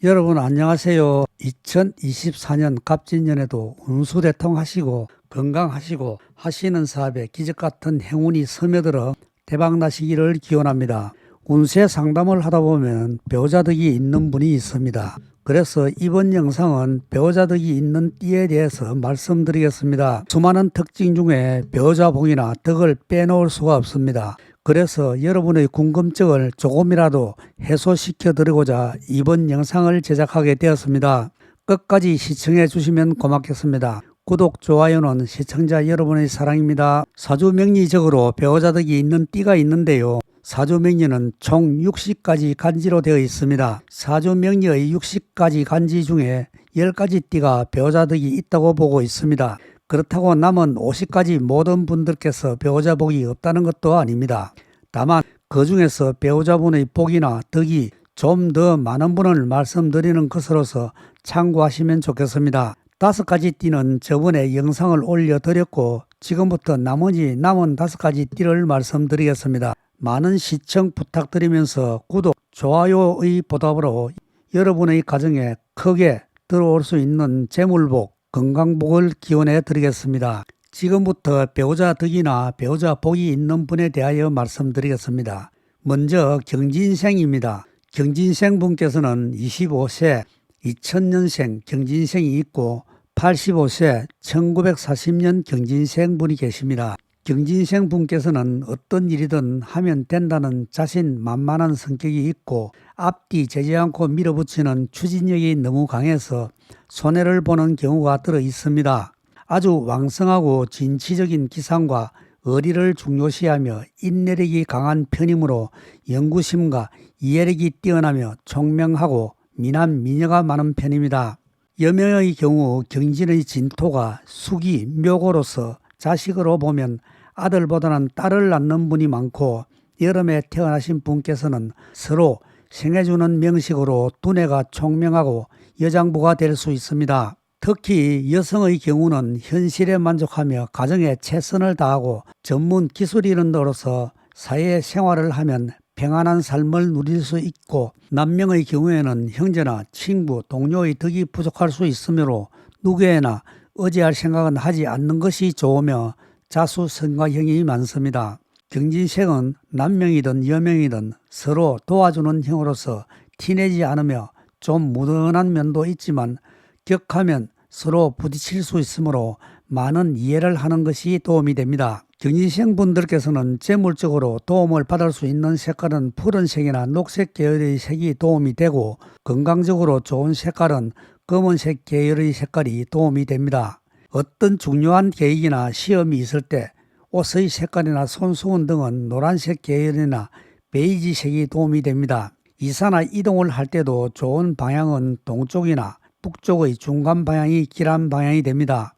여러분 안녕하세요. 2024년 갑진년에도 운수대통 하시고 건강하시고 하시는 사업에 기적같은 행운이 스며들어 대박나시기를 기원합니다. 운세 상담을 하다 보면 배우자덕이 있는 분이 있습니다. 그래서 이번 영상은 배우자덕이 있는 띠에 대해서 말씀드리겠습니다. 수많은 특징 중에 배우자복이나 덕을 빼놓을 수가 없습니다. 그래서 여러분의 궁금증을 조금이라도 해소시켜 드리고자 이번 영상을 제작하게 되었습니다. 끝까지 시청해 주시면 고맙겠습니다. 구독, 좋아요는 시청자 여러분의 사랑입니다. 사주명리적으로 배우자덕이 있는 띠가 있는데요. 사주명리는 총 60가지 간지로 되어 있습니다. 사주명리의 60가지 간지 중에 10가지 띠가 배우자덕이 있다고 보고 있습니다. 그렇다고 남은 50가지 모든 분들께서 배우자복이 없다는 것도 아닙니다. 다만 그 중에서 배우자분의 복이나 덕이 좀 더 많은 분을 말씀드리는 것으로서 참고하시면 좋겠습니다. 5가지 띠는 저번에 영상을 올려드렸고 지금부터 나머지 남은 5가지 띠를 말씀드리겠습니다. 많은 시청 부탁드리면서 구독, 좋아요의 보답으로 여러분의 가정에 크게 들어올 수 있는 재물복, 건강복을 기원해 드리겠습니다. 지금부터 배우자 덕이나 배우자 복이 있는 분에 대하여 말씀드리겠습니다. 먼저 경진생입니다. 경진생 분께서는 25세 2000년생 경진생이 있고 85세 1940년 경진생 분이 계십니다. 경진생 분께서는 어떤 일이든 하면 된다는 자신만만한 성격이 있고 앞뒤 재지 않고 밀어붙이는 추진력이 너무 강해서 손해를 보는 경우가 들어 있습니다. 아주 왕성하고 진취적인 기상과 의리를 중요시하며 인내력이 강한 편이므로 연구심과 이해력이 뛰어나며 총명하고 미남 미녀가 많은 편입니다. 여명의 경우 경진의 진토가 수기, 묘고로서 자식으로 보면 아들보다는 딸을 낳는 분이 많고 여름에 태어나신 분께서는 서로 생해주는 명식으로 두뇌가 총명하고 여장부가 될 수 있습니다. 특히 여성의 경우는 현실에 만족하며 가정에 최선을 다하고 전문 기술 이런으로서 사회생활을 하면 평안한 삶을 누릴 수 있고 남명의 경우에는 형제나 친구, 동료의 덕이 부족할 수 있으므로 누구에나 의지할 생각은 하지 않는 것이 좋으며 자수성가형이 많습니다. 경진생은 남명이든 여명이든 서로 도와주는 형으로서 티내지 않으며 좀 무던한 면도 있지만 격하면 서로 부딪힐 수 있으므로 많은 이해를 하는 것이 도움이 됩니다. 경진생 분들께서는 재물적으로 도움을 받을 수 있는 색깔은 푸른색이나 녹색 계열의 색이 도움이 되고 건강적으로 좋은 색깔은 검은색 계열의 색깔이 도움이 됩니다. 어떤 중요한 계획이나 시험이 있을 때 옷의 색깔이나 손수건 등은 노란색 계열이나 베이지색이 도움이 됩니다. 이사나 이동을 할 때도 좋은 방향은 동쪽이나 북쪽의 중간 방향이 길한 방향이 됩니다.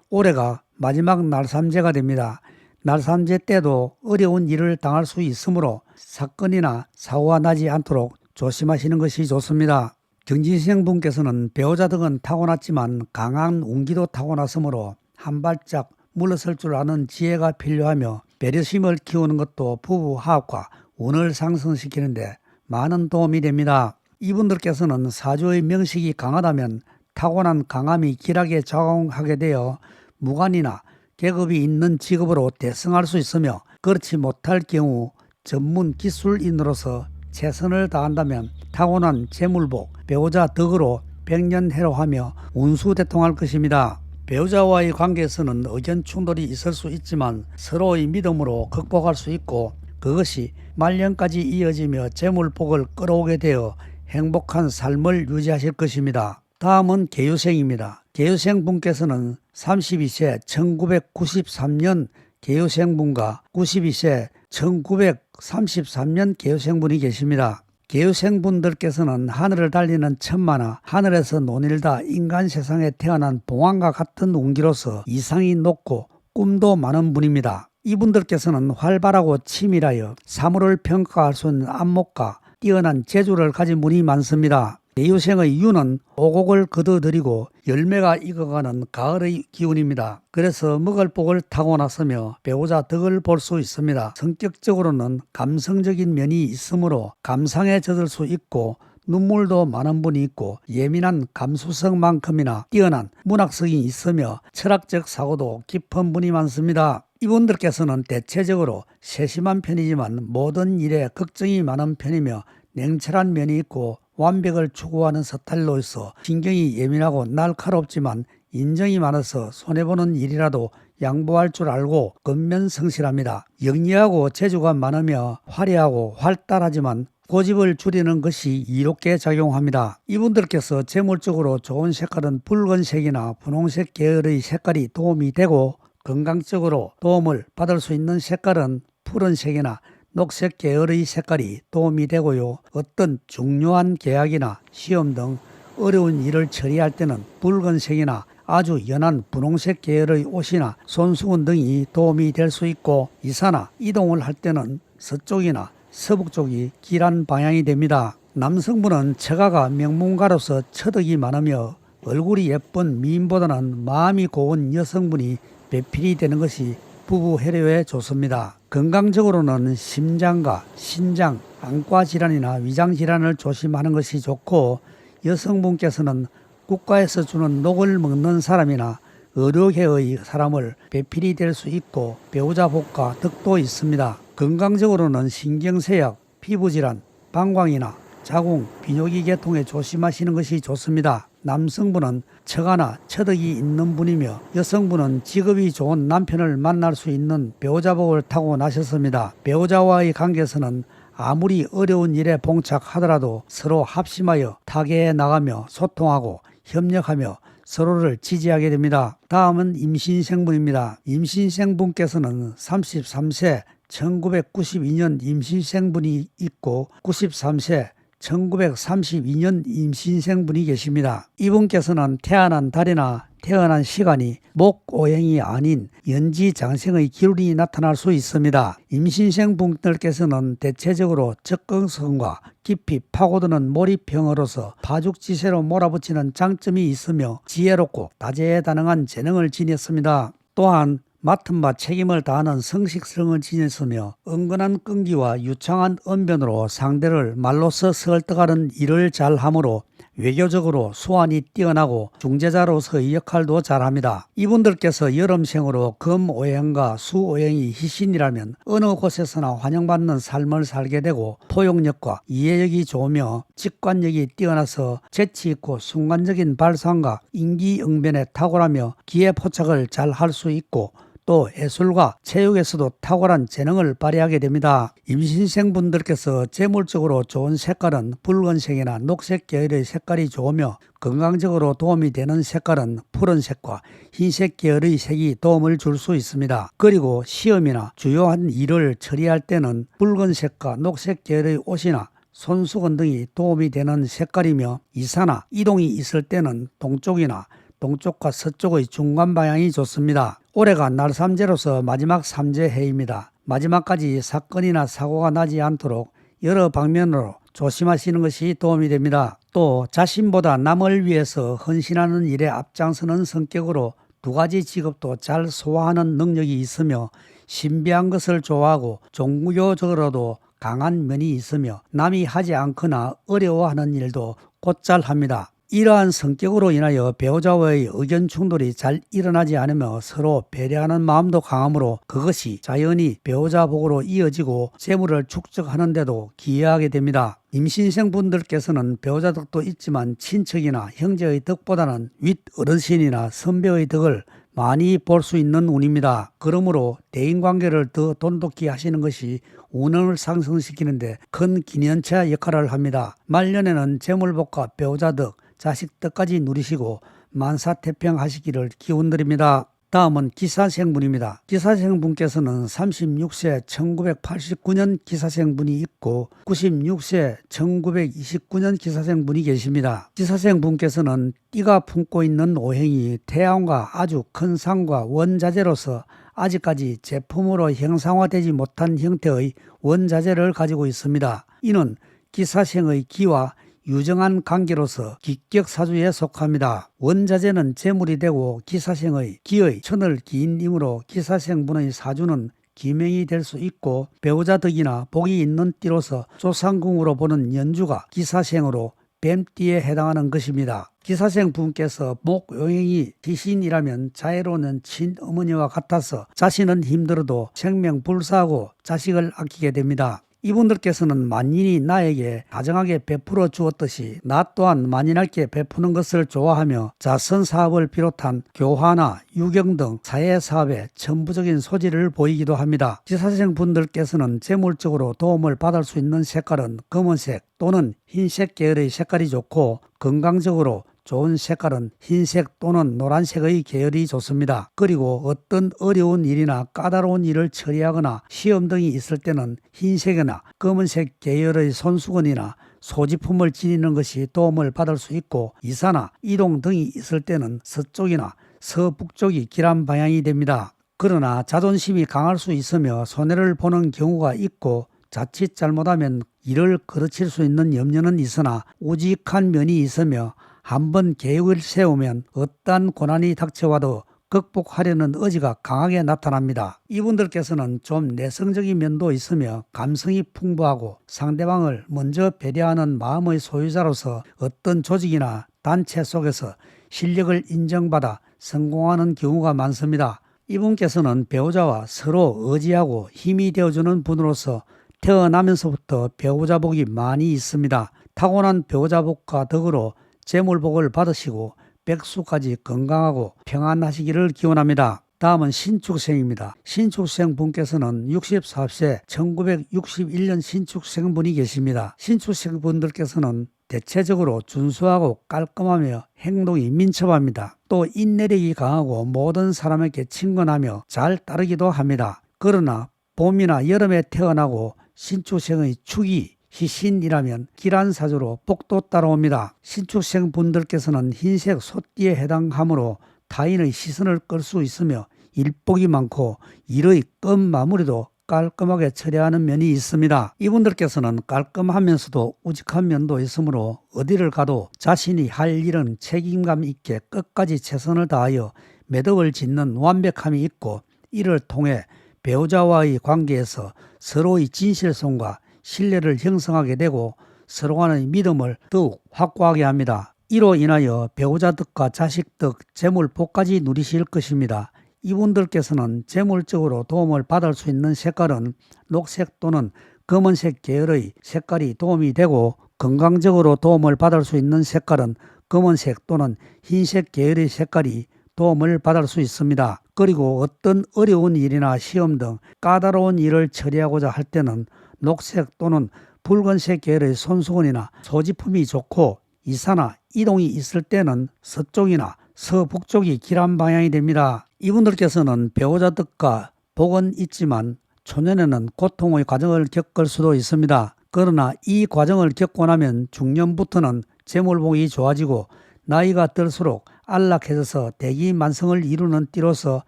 올해가 마지막 날삼재가 됩니다. 날삼재 때도 어려운 일을 당할 수 있으므로 사건이나 사고가 나지 않도록 조심하시는 것이 좋습니다. 경진생 분께서는 배우자 덕은 타고났지만 강한 운기도 타고났으므로 한 발짝 물러설 줄 아는 지혜가 필요하며 배려심을 키우는 것도 부부 화합과 운을 상승시키는데 많은 도움이 됩니다. 이분들께서는 사주의 명식이 강하다면 타고난 강함이 길하게 작용하게 되어 무관이나 계급이 있는 직업으로 대성할 수 있으며 그렇지 못할 경우 전문 기술인으로서 최선을 다한다면 타고난 재물복, 배우자 덕으로 백년해로하며 운수대통할 것입니다. 배우자와의 관계에서는 의견 충돌이 있을 수 있지만 서로의 믿음으로 극복할 수 있고 그것이 말년까지 이어지며 재물복을 끌어오게 되어 행복한 삶을 유지하실 것입니다. 다음은 계유생입니다. 계유생 분께서는 32세 1993년 계유생분과 92세 1933년 계유생분이 계십니다. 계유생분들께서는 하늘을 달리는 천마나 하늘에서 논일다 인간 세상에 태어난 봉황과 같은 운기로서 이상이 높고 꿈도 많은 분입니다. 이분들께서는 활발하고 치밀하여 사물을 평가할 수 있는 안목과 뛰어난 재주를 가진 분이 많습니다. 계유생의 유는 오곡을 거둬들이고 열매가 익어가는 가을의 기운입니다. 그래서 먹을 복을 타고났으며 배우자 덕을 볼 수 있습니다. 성격적으로는 감성적인 면이 있으므로 감상에 젖을 수 있고 눈물도 많은 분이 있고 예민한 감수성만큼이나 뛰어난 문학성이 있으며 철학적 사고도 깊은 분이 많습니다. 이분들께서는 대체적으로 세심한 편이지만 모든 일에 걱정이 많은 편이며 냉철한 면이 있고 완벽을 추구하는 스타일로서 신경이 예민하고 날카롭지만 인정이 많아서 손해보는 일이라도 양보할 줄 알고 근면성실합니다. 영리하고 재주가 많으며 화려하고 활달하지만 고집을 줄이는 것이 이롭게 작용합니다. 이분들께서 재물적으로 좋은 색깔은 붉은색이나 분홍색 계열의 색깔이 도움이 되고 건강적으로 도움을 받을 수 있는 색깔은 푸른색이나 녹색 계열의 색깔이 도움이 되고요. 어떤 중요한 계약이나 시험 등 어려운 일을 처리할 때는 붉은색이나 아주 연한 분홍색 계열의 옷이나 손수건 등이 도움이 될 수 있고 이사나 이동을 할 때는 서쪽이나 서북 쪽이 길한 방향이 됩니다. 남성분은 처가가 명문가로서 처덕이 많으며 얼굴이 예쁜 미인보다는 마음이 고운 여성분이 배필이 되는 것이 부부 해료에 좋습니다. 건강적으로는 심장과 신장, 안과 질환이나 위장 질환을 조심하는 것이 좋고 여성분께서는 국가에서 주는 녹을 먹는 사람이나 의료계의 사람을 배필이 될 수 있고 배우자 복과 덕도 있습니다. 건강적으로는 신경쇠약, 피부질환, 방광이나 자궁, 비뇨기 계통에 조심하시는 것이 좋습니다. 남성분은 처가나 처덕이 있는 분이며 여성분은 직업이 좋은 남편을 만날 수 있는 배우자복을 타고나셨습니다. 배우자와의 관계에서는 아무리 어려운 일에 봉착하더라도 서로 합심하여 타계에 나가며 소통하고 협력하며 서로를 지지하게 됩니다. 다음은 임신생분입니다. 임신생분께서는 33세 1992년 임신생분이 있고 93세 1932년 임신생분이 계십니다. 이분께서는 태어난 달이나 태어난 시간이 목오행이 아닌 연지장생의 기운이 나타날 수 있습니다. 임신생분들께서는 대체적으로 접근성과 깊이 파고드는 몰입형으로서 파죽지세로 몰아붙이는 장점이 있으며 지혜롭고 다재다능한 재능을 지녔습니다. 또한 맡은 바 책임을 다하는 성식성을 지녔으며 은근한 끈기와 유창한 언변으로 상대를 말로써 설득하는 일을 잘하므로 외교적으로 수완이 뛰어나고 중재자로서의 역할도 잘합니다. 이분들께서 여름생으로 금오행과 수오행이 희신이라면 어느 곳에서나 환영받는 삶을 살게 되고 포용력과 이해력이 좋으며 직관력이 뛰어나서 재치있고 순간적인 발상과 임기응변에 탁월하며 기회포착을 잘 할 수 있고 또 예술과 체육에서도 탁월한 재능을 발휘하게 됩니다. 임신생분들께서 재물적으로 좋은 색깔은 붉은색이나 녹색 계열의 색깔이 좋으며 건강적으로 도움이 되는 색깔은 푸른색과 흰색 계열의 색이 도움을 줄 수 있습니다. 그리고 시험이나 주요한 일을 처리할 때는 붉은색과 녹색 계열의 옷이나 손수건 등이 도움이 되는 색깔이며 이사나 이동이 있을 때는 동쪽이나 동쪽과 서쪽의 중간 방향이 좋습니다. 올해가 날삼재로서 마지막 삼재해입니다. 마지막까지 사건이나 사고가 나지 않도록 여러 방면으로 조심하시는 것이 도움이 됩니다. 또 자신보다 남을 위해서 헌신하는 일에 앞장서는 성격으로 두 가지 직업도 잘 소화하는 능력이 있으며 신비한 것을 좋아하고 종교적으로도 강한 면이 있으며 남이 하지 않거나 어려워하는 일도 곧잘 합니다. 이러한 성격으로 인하여 배우자와의 의견 충돌이 잘 일어나지 않으며 서로 배려하는 마음도 강하므로 그것이 자연히 배우자 복으로 이어지고 재물을 축적하는 데도 기여하게 됩니다. 임신생분들께서는 배우자 덕도 있지만 친척이나 형제의 덕보다는 윗 어르신이나 선배의 덕을 많이 볼 수 있는 운입니다. 그러므로 대인관계를 더 돈독히 하시는 것이 운을 상승시키는데 큰 기념차 역할을 합니다. 말년에는 재물복과 배우자 덕, 자식 덕까지 누리시고 만사태평하시기를 기원드립니다. 다음은 기사생분입니다. 기사생분께서는 36세 1989년 기사생분이 있고 96세 1929년 기사생분이 계십니다. 기사생분께서는 띠가 품고 있는 오행이 태양과 아주 큰 상과 원자재로서 아직까지 제품으로 형상화되지 못한 형태의 원자재를 가지고 있습니다. 이는 기사생의 기와 유정한 관계로서 기격사주에 속합니다. 원자재는 재물이 되고 기사생의 기의 천을 기인이므로 기사생분의 사주는 기명이 될 수 있고 배우자 덕이나 복이 있는 띠로서 조상궁으로 보는 연주가 기사생으로 뱀띠에 해당하는 것입니다. 기사생 분께서 목요행이 귀신이라면 자애로는 친어머니와 같아서 자신은 힘들어도 생명불사하고 자식을 아끼게 됩니다. 이분들께서는 만인이 나에게 다정하게 베풀어 주었듯이 나 또한 만인하게 베푸는 것을 좋아하며 자선사업을 비롯한 교화나 유경 등 사회사업에 천부적인 소질을 보이기도 합니다. 지사생 분들께서는 재물적으로 도움을 받을 수 있는 색깔은 검은색 또는 흰색 계열의 색깔이 좋고, 건강적으로 좋은 색깔은 흰색 또는 노란색의 계열이 좋습니다. 그리고 어떤 어려운 일이나 까다로운 일을 처리하거나 시험 등이 있을 때는 흰색이나 검은색 계열의 손수건이나 소지품을 지니는 것이 도움을 받을 수 있고, 이사나 이동 등이 있을 때는 서쪽이나 서북쪽이 길한 방향이 됩니다. 그러나 자존심이 강할 수 있으며 손해를 보는 경우가 있고, 자칫 잘못하면 일을 그르칠 수 있는 염려는 있으나 우직한 면이 있으며, 한번 계획을 세우면 어떠한 고난이 닥쳐와도 극복하려는 의지가 강하게 나타납니다. 이분들께서는 좀 내성적인 면도 있으며 감성이 풍부하고 상대방을 먼저 배려하는 마음의 소유자로서 어떤 조직이나 단체 속에서 실력을 인정받아 성공하는 경우가 많습니다. 이분께서는 배우자와 서로 의지하고 힘이 되어주는 분으로서 태어나면서부터 배우자복이 많이 있습니다. 타고난 배우자복과 덕으로 재물복을 받으시고 백수까지 건강하고 평안하시기를 기원합니다. 다음은 신축생입니다. 신축생 분께서는 64세 1961년 신축생 분이 계십니다. 신축생 분들께서는 대체적으로 준수하고 깔끔하며 행동이 민첩합니다. 또 인내력이 강하고 모든 사람에게 친근하며 잘 따르기도 합니다. 그러나 봄이나 여름에 태어나고 신축생의 축이 희신이라면 기란사주로 복도 따라옵니다. 신축생 분들께서는 흰색 소띠에 해당하므로 타인의 시선을 끌 수 있으며 일복이 많고 일의 끝 마무리도 깔끔하게 처리하는 면이 있습니다. 이분들께서는 깔끔하면서도 우직한 면도 있으므로 어디를 가도 자신이 할 일은 책임감 있게 끝까지 최선을 다하여 매듭을 짓는 완벽함이 있고, 이를 통해 배우자와의 관계에서 서로의 진실성과 신뢰를 형성하게 되고 서로 간의 믿음을 더욱 확고하게 합니다. 이로 인하여 배우자 덕과 자식 덕, 재물복까지 누리실 것입니다. 이분들께서는 재물적으로 도움을 받을 수 있는 색깔은 녹색 또는 검은색 계열의 색깔이 도움이 되고, 건강적으로 도움을 받을 수 있는 색깔은 검은색 또는 흰색 계열의 색깔이 도움을 받을 수 있습니다. 그리고 어떤 어려운 일이나 시험 등 까다로운 일을 처리하고자 할 때는 녹색 또는 붉은색 계열의 손수건이나 소지품이 좋고, 이사나 이동이 있을 때는 서쪽이나 서북쪽이 길한 방향이 됩니다. 이분들께서는 배우자 덕과 복은 있지만 초년에는 고통의 과정을 겪을 수도 있습니다. 그러나 이 과정을 겪고 나면 중년부터는 재물복이 좋아지고 나이가 들수록 안락해져서 대기만성을 이루는 띠로서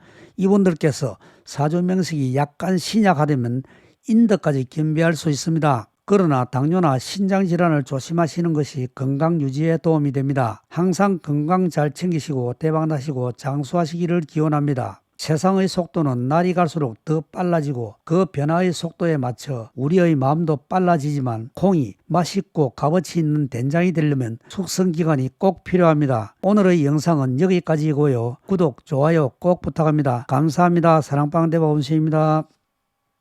이분들께서 사주명색이 약간 신약하다면 인덕까지 겸비할 수 있습니다. 그러나 당뇨나 신장질환을 조심하시는 것이 건강 유지에 도움이 됩니다. 항상 건강 잘 챙기시고 대박나시고 장수하시기를 기원합니다. 세상의 속도는 날이 갈수록 더 빨라지고 그 변화의 속도에 맞춰 우리의 마음도 빨라지지만, 콩이 맛있고 값어치 있는 된장이 되려면 숙성기간이 꼭 필요합니다. 오늘의 영상은 여기까지고요. 구독, 좋아요 꼭 부탁합니다. 감사합니다. 사랑방대박원수입니다.